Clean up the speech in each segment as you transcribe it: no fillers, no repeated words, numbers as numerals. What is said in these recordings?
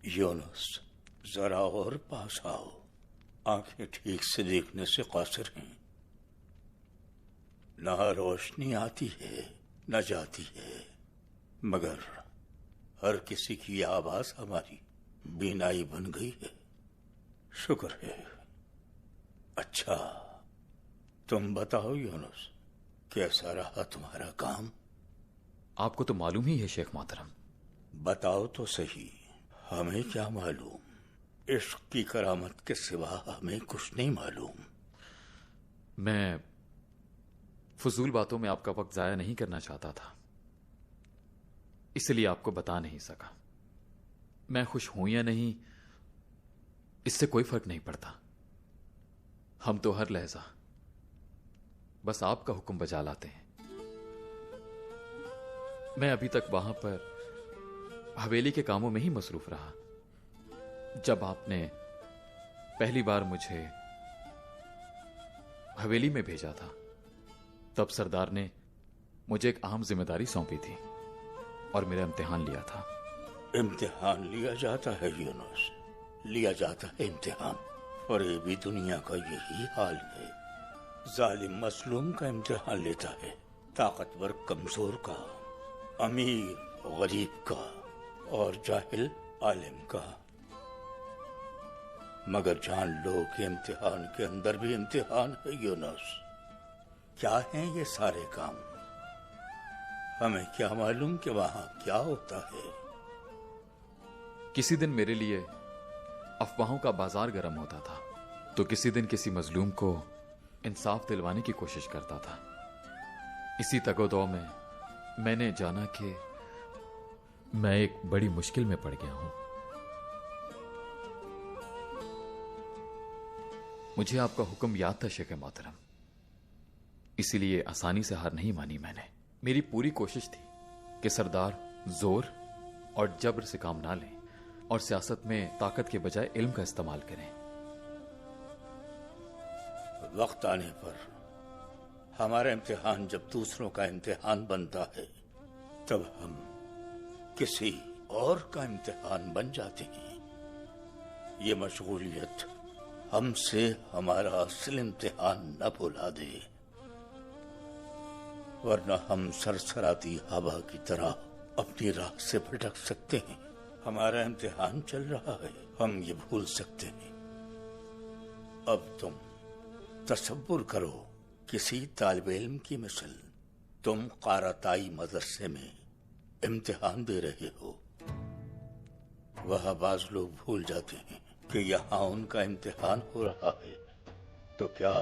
یونس ذرا اور پاس آؤ، آنکھیں ٹھیک سے دیکھنے سے قاصر ہیں، نہ روشنی آتی ہے نہ جاتی ہے، مگر ہر کسی کی آواز ہماری بینائی بن گئی ہے، شکر ہے۔ اچھا تم بتاؤ یونس، کیسا رہا تمہارا کام؟ آپ کو تو معلوم ہی ہے شیخ محترم۔ بتاؤ تو صحیح، ہمیں کیا معلوم؟ عشق کی کرامت کے سوا ہمیں کچھ نہیں معلوم۔ میں فضول باتوں میں آپ کا وقت ضائع نہیں کرنا چاہتا تھا، اس لیے آپ کو بتا نہیں سکا۔ میں خوش ہوں یا نہیں اس سے کوئی فرق نہیں پڑتا، ہم تو ہر لحظہ بس آپ کا حکم بجا لاتے ہیں۔ میں ابھی تک وہاں پر حویلی کے کاموں میں ہی مصروف رہا۔ جب آپ نے پہلی بار مجھے حویلی میں بھیجا تھا تب سردار نے مجھے ایک اہم ذمہ داری سونپی تھی اور میرا امتحان لیا تھا۔ امتحان لیا جاتا ہے یونس، لیا جاتا ہے امتحان، اور یہ بھی دنیا کا یہی حال ہے۔ ظالم مظلوم کا امتحان لیتا ہے، طاقتور کمزور کا، امیر غریب کا، اور جاہل عالم کا۔ مگر جان لو کہ امتحان کے اندر بھی امتحان ہے یونس۔ کیا ہیں یہ سارے کام؟ ہمیں کیا معلوم کہ وہاں کیا ہوتا ہے؟ کسی دن میرے لیے افواہوں کا بازار گرم ہوتا تھا تو کسی دن کسی مظلوم کو انصاف دلوانے کی کوشش کرتا تھا۔ اسی تگ و دو میں نے جانا کہ میں ایک بڑی مشکل میں پڑ گیا ہوں۔ مجھے آپ کا حکم یاد تھا شیخ محترم، اسی لیے آسانی سے ہار نہیں مانی میں نے۔ میری پوری کوشش تھی کہ سردار زور اور جبر سے کام نہ لیں اور سیاست میں طاقت کے بجائے علم کا استعمال کریں۔ وقت آنے پر ہمارا امتحان جب دوسروں کا امتحان بنتا ہے تب ہم کسی اور کا امتحان بن جاتے ہیں۔ یہ مشغولیت ہم سے ہمارا اصل امتحان نہ بھلا دے، ورنہ ہم سرسراتی ہوا کی طرح اپنی راہ سے بھٹک سکتے ہیں۔ ہمارا امتحان چل رہا ہے، ہم یہ بھول سکتے ہیں۔ اب تم تصور کرو کسی طالب علم کی مثل، تم قارتائی مدرسے میں امتحان دے رہے ہو، وہاں بعض لوگ بھول جاتے ہیں کہ یہاں ان کا امتحان ہو رہا ہے، تو کیا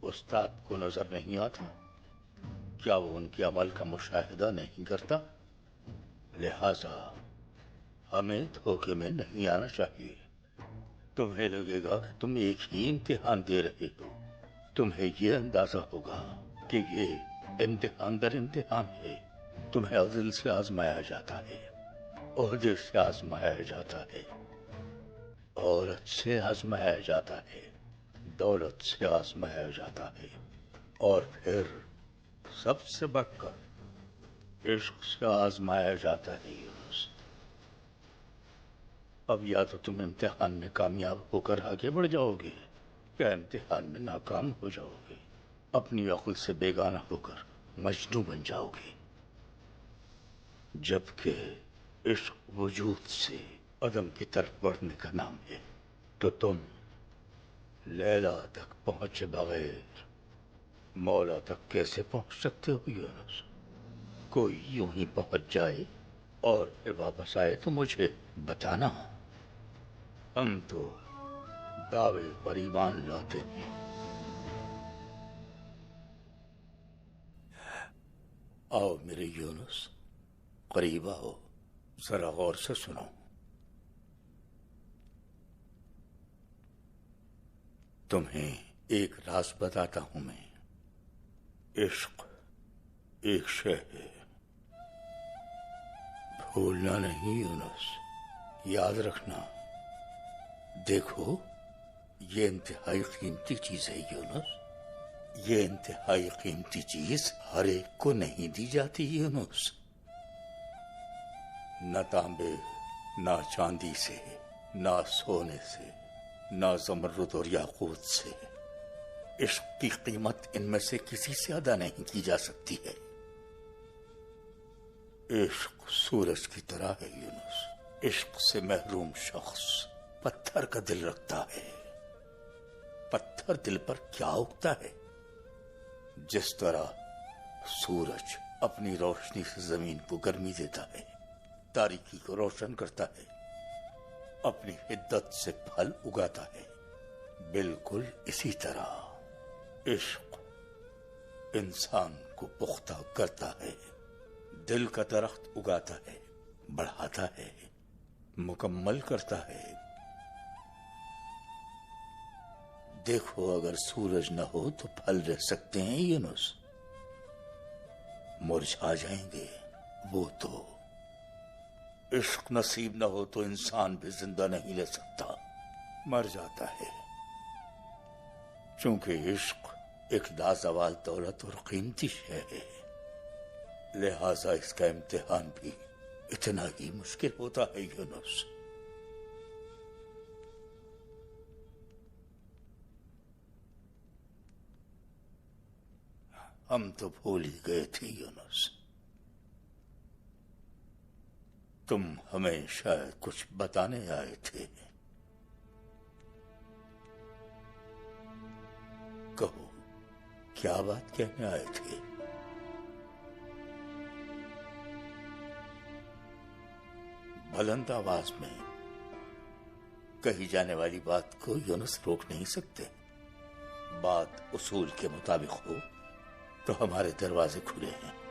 استاد کو نظر نہیں آتا؟ کیا وہ ان کے عمل کا مشاہدہ نہیں کرتا؟ لہذا ہمیں دھوکے میں نہیں آنا چاہیے۔ تمہیں لگے گا کہ تم ایک ہی امتحان دے رہے ہو، تمہیں یہ اندازہ ہوگا کہ یہ امتحان در امتحان ہے۔ تمہیں عدل سے آزمایا جاتا ہے، عہدے سے آزمایا جاتا ہے، عورت سے آزمایا جاتا ہے، دولت سے آزمایا جاتا ہے، اور پھر سب سے بڑھ کر عشق سے آزمایا جاتا ہے یونس۔ اب یا تو تم امتحان میں کامیاب ہو کر آگے بڑھ جاؤ گے یا امتحان میں ناکام ہو جاؤ گے، اپنی عقل سے بیگانہ ہو کر مجنوں بن جاؤ گے۔ جبکہ عشق وجود سے عدم کی طرف بڑھنے کا نام ہے، تو تم لیلا تک پہنچے بغیر مولا تک کیسے پہنچ سکتے ہو یونس؟ کوئی یوں ہی پہنچ جائے اور پھر واپس آئے تو مجھے بتانا۔ ہم تو دعوے پر ایمان لاتے ہیں۔ آؤ میرے یونس، قریب آؤ، ذرا غور سے سنو۔ تمہیں ایک راز بتاتا ہوں میں۔ عشق ایک شے ہے، بھولنا نہیں یونس، یاد رکھنا۔ دیکھو یہ انتہائی قیمتی چیز ہے یونس، یہ انتہائی قیمتی چیز ہر ایک کو نہیں دی جاتی یونس۔ نہ تانبے نہ چاندی سے، نہ سونے سے، نہ زمرد اور یاقوت سے۔ عشق کی قیمت ان میں سے کسی سے ادا نہیں کی جا سکتی ہے۔ عشق سورج کی طرح ہے یونس۔ عشق سے محروم شخص پتھر کا دل رکھتا ہے۔ پتھر دل پر کیا اگتا ہے؟ جس طرح سورج اپنی روشنی سے زمین کو گرمی دیتا ہے، تاریکی کو روشن کرتا ہے، اپنی حدت سے پھل اگاتا ہے، بالکل اسی طرح عشق انسان کو پختہ کرتا ہے، دل کا درخت اگاتا ہے، بڑھاتا ہے، مکمل کرتا ہے۔ دیکھو اگر سورج نہ ہو تو پھل رہ سکتے ہیں یونس، مرجھا جائیں گے وہ تو۔ عشق نصیب نہ ہو تو انسان بھی زندہ نہیں رہ سکتا، مر جاتا ہے۔ چونکہ عشق ایک لازوال دولت اور قیمتی شے ہے، لہذا اس کا امتحان بھی اتنا ہی مشکل ہوتا ہے یونس۔ ہم تو بھول ہی گئے تھے یونس، تم ہمیں شاید کچھ بتانے آئے تھے۔ کہو کیا بات کہنے آئے تھے؟ بلند آواز میں کہی جانے والی بات کو یونس روک نہیں سکتے۔ بات اصول کے مطابق ہو تو ہمارے دروازے کھلے ہیں۔